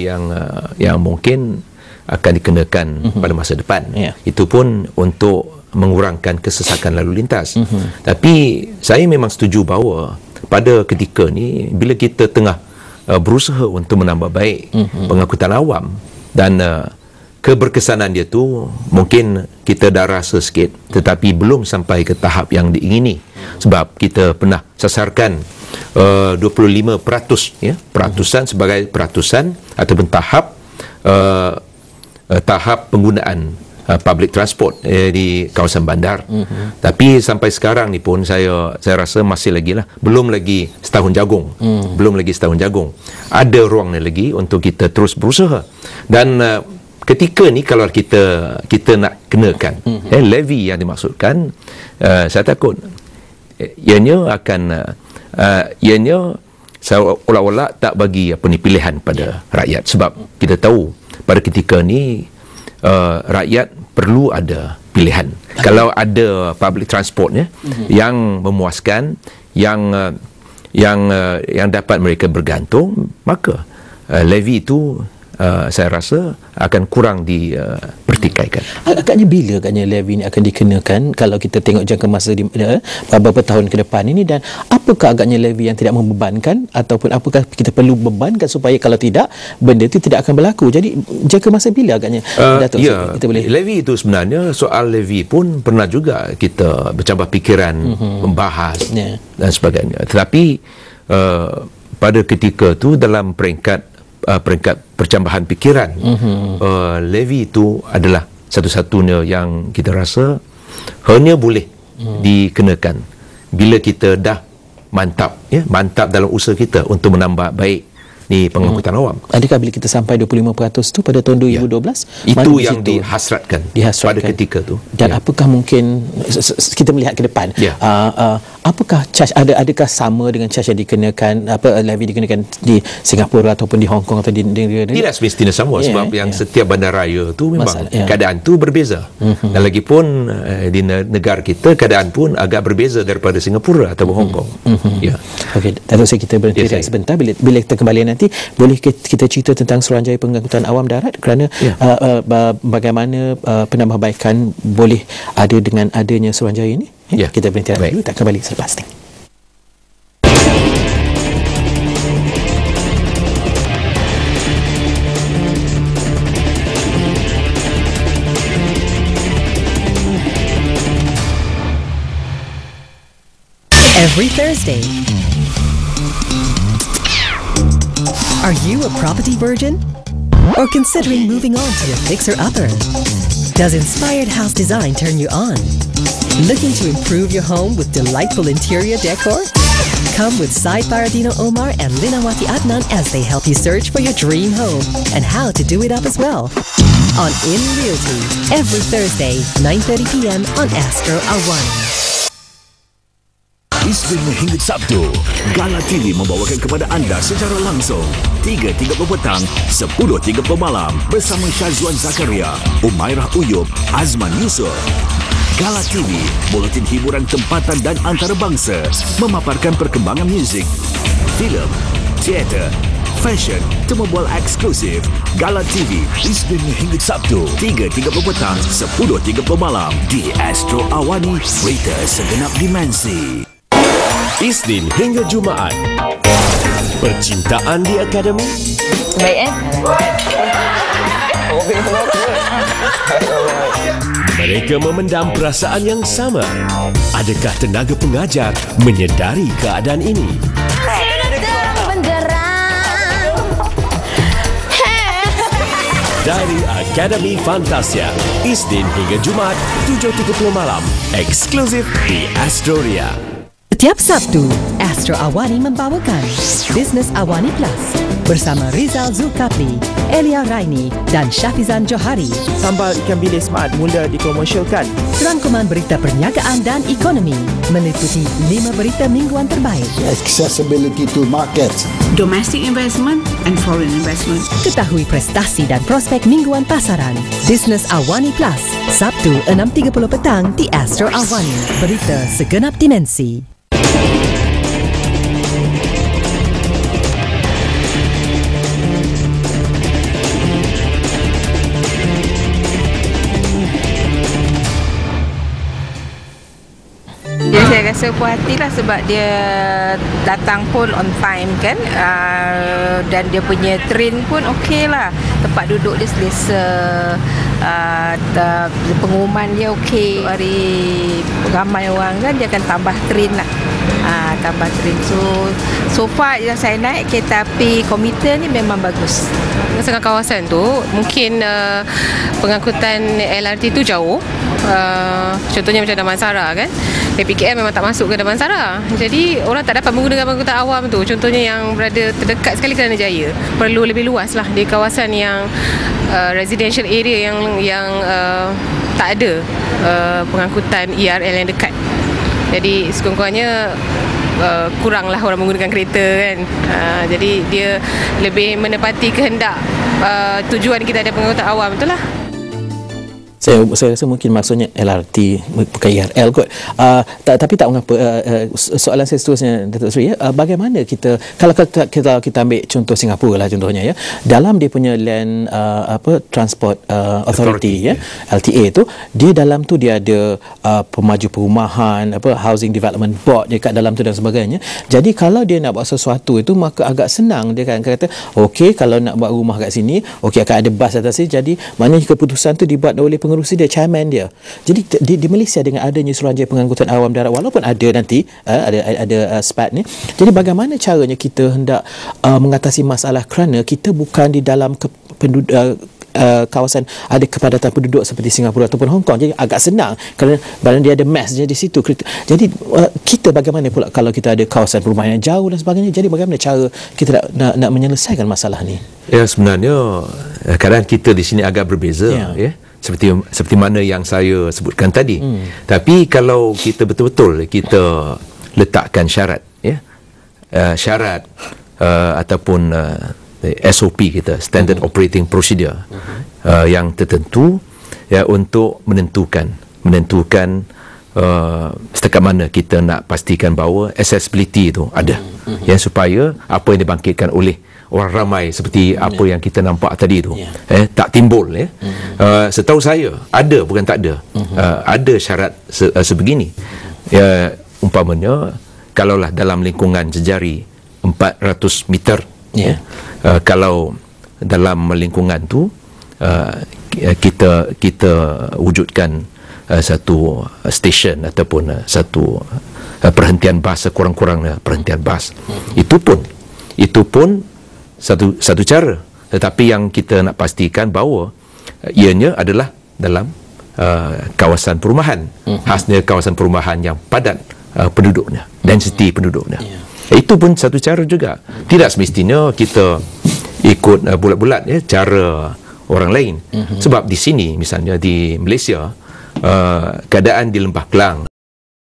yang mungkin akan dikenakan pada masa depan. Itu pun untuk mengurangkan kesesakan lalu lintas. Tapi saya memang setuju bahawa pada ketika ni bila kita tengah berusaha untuk menambah baik pengangkutan awam dan keberkesanan dia tu mungkin kita dah rasa sikit, tetapi belum sampai ke tahap yang diingini. Sebab kita pernah sasarkan 25% ya, peratusan sebagai peratusan ataupun tahap penggunaan public transport di kawasan bandar. Tapi sampai sekarang ni pun saya rasa masih lagi lah, belum lagi setahun jagung. Belum lagi setahun jagung. Ada ruang lagi untuk kita terus berusaha. Dan ketika ni kalau kita nak kenakan levy yang dimaksudkan, saya takut ianya akan seolah-olah tak bagi pilihan pada rakyat. Sebab kita tahu pada ketika ni rakyat perlu ada pilihan. Kalau ada public transport yang memuaskan, yang dapat mereka bergantung, maka levy itu saya rasa akan kurang dipertikaikan. Agaknya bila levy ini akan dikenakan kalau kita tengok jangka masa di beberapa tahun ke depan ini, dan apakah agaknya levy yang tidak membebankan ataupun apakah kita perlu bebankan supaya kalau tidak benda itu tidak akan berlaku. Jadi jangka masa bila agaknya Datuk kita boleh levy itu sebenarnya, soal levy pun pernah juga kita bercambah fikiran, membahas dan sebagainya. Tetapi pada ketika itu dalam peringkat percambahan fikiran, levy itu adalah satu-satunya yang kita rasa hanya boleh dikenakan bila kita dah mantap dalam usaha kita untuk menambah baik ni pengangkutan awam. Adakah bila kita sampai 25% tu pada tahun 2012 itu yang dihasratkan pada ketika tu. Dan apakah mungkin kita melihat ke depan, apakah charge adakah sama dengan charge yang dikenakan, levy dikenakan di Singapura ataupun di Hong Kong atau di tidak semestinya sama, sebab yang setiap bandaraya tu memang keadaan tu berbeza. Dan lagipun di negara kita keadaan pun agak berbeza daripada Singapura atau Hong Kong. Okey, Datuk Seri, kita berhenti sebentar. Bila kita kembali nanti, boleh kita cerita tentang Suruhanjaya Pengangkutan Awam Darat, kerana bagaimana penambahbaikan boleh ada dengan adanya Suruhanjaya ini. Kita berhenti dulu, tak kembali selepas ini. Every Thursday. Are you a property virgin? Or considering moving on to a fixer-upper? Does inspired house design turn you on? Looking to improve your home with delightful interior decor? Come with Syed Paradino Omar and Linawati Adnan as they help you search for your dream home and how to do it up as well. On In Realty, every Thursday, 9:30 p.m. on Astro Awani. Isnin hingga Sabtu, Gala TV membawakan kepada anda secara langsung 3.30 petang, 10.30 malam bersama Syazwan Zakaria, Umairah Uyub, Azman Yusof. Gala TV, buletin hiburan tempatan dan antarabangsa, memaparkan perkembangan muzik, filem, teater, fashion, temu bola eksklusif. Gala TV, Isnin hingga Sabtu, 3.30 petang, 10.30 malam di Astro Awani, berita segenap dimensi. Isnin hingga Jumaat, percintaan di akademi. Baik Mereka memendam perasaan yang sama. Adakah tenaga pengajar menyedari keadaan ini? Dari Akademi Fantasia, Isnin hingga Jumaat 7.30 malam, eksklusif di Astroria. Setiap Sabtu, Astro Awani membawakan Business Awani Plus bersama Rizal Zulkafli, Elia Raini dan Syafizan Johari. Sambal ikan bilis smart mula dikomersialkan. Rangkuman berita perniagaan dan ekonomi meliputi 5 berita mingguan terbaik. Accessibility to market, domestic investment and foreign investment. Ketahui prestasi dan prospek mingguan pasaran. Business Awani Plus, Sabtu 6.30 petang di Astro Awani. Berita segenap dimensi. rasa puas hati lah sebab dia datang pun on time kan, dan dia punya train pun okey lah, tempat duduk dia selesa, pengumuman dia okey, hari ramai orang kan, dia akan tambah train lah, tambah train. So far yang saya naik kereta api komuter ni memang bagus. Tengah kawasan tu mungkin pengangkutan LRT tu jauh. Contohnya macam Damansara kan, PKM memang tak masuk ke Damansara, jadi orang tak dapat menggunakan pengangkutan awam tu. Contohnya yang berada terdekat sekali Kelana Jaya, perlu lebih luas lah di kawasan yang residential area yang tak ada pengangkutan ERL yang dekat. Jadi sekurang-kurangnya kuranglah orang menggunakan kereta kan. Jadi dia lebih menepati kehendak tujuan kita ada pengangkutan awam itulah. Saya rasa mungkin maksudnya LRT bukan ERL kot. Tapi tak mengapa. Soalan saya seterusnya, Datuk Seri, bagaimana kita kalau kita ambil contoh Singapura lah contohnya ya, dalam dia punya land transport authority ya, LTA tu, dia dalam tu dia ada pemaju perumahan, housing development board dia kat dalam tu dan sebagainya. Jadi kalau dia nak buat sesuatu itu, maka agak senang. Dia kan kata okey, kalau nak buat rumah kat sini, okey akan ada bas atas sini. Jadi maknanya keputusan tu dibuat oleh pengerusi dia, chairman dia. Jadi di Malaysia dengan adanya Suruhanjaya Pengangkutan Awam Darat, walaupun ada nanti ada SPAT ni, jadi bagaimana caranya kita hendak mengatasi masalah kerana kita bukan di dalam kawasan ada kepadatan penduduk seperti Singapura ataupun Hong Kong. Jadi agak senang kerana dia ada mass di situ. Jadi kita bagaimana pula kalau kita ada kawasan perumahan yang jauh dan sebagainya. Jadi bagaimana cara kita nak menyelesaikan masalah ni? Ya, sebenarnya keadaan kita di sini agak berbeza ya. Seperti mana yang saya sebutkan tadi. Tapi kalau kita betul-betul kita letakkan syarat ya, syarat ataupun SOP kita, Standard Operating Procedure, yang tertentu ya, untuk menentukan setakat mana kita nak pastikan bahawa accessibility itu ada, ya, supaya apa yang dibangkitkan oleh orang ramai seperti apa yang kita nampak tadi itu tak timbul ya. Setahu saya ada, bukan tak ada, ada syarat sebegini ya, umpamanya kalaulah dalam lingkungan sejari 400 meter ya, kalau dalam lingkungan tu kita wujudkan satu stesen ataupun satu perhentian bas, sekurang-kurangnya perhentian bas, itu pun satu cara. Tetapi yang kita nak pastikan bahawa ianya adalah dalam kawasan perumahan, khasnya kawasan perumahan yang padat penduduknya, density penduduknya. Itu pun satu cara juga. Tidak semestinya kita ikut bulat-bulat ya cara orang lain. Sebab di sini misalnya di Malaysia, keadaan di Lembah Kelang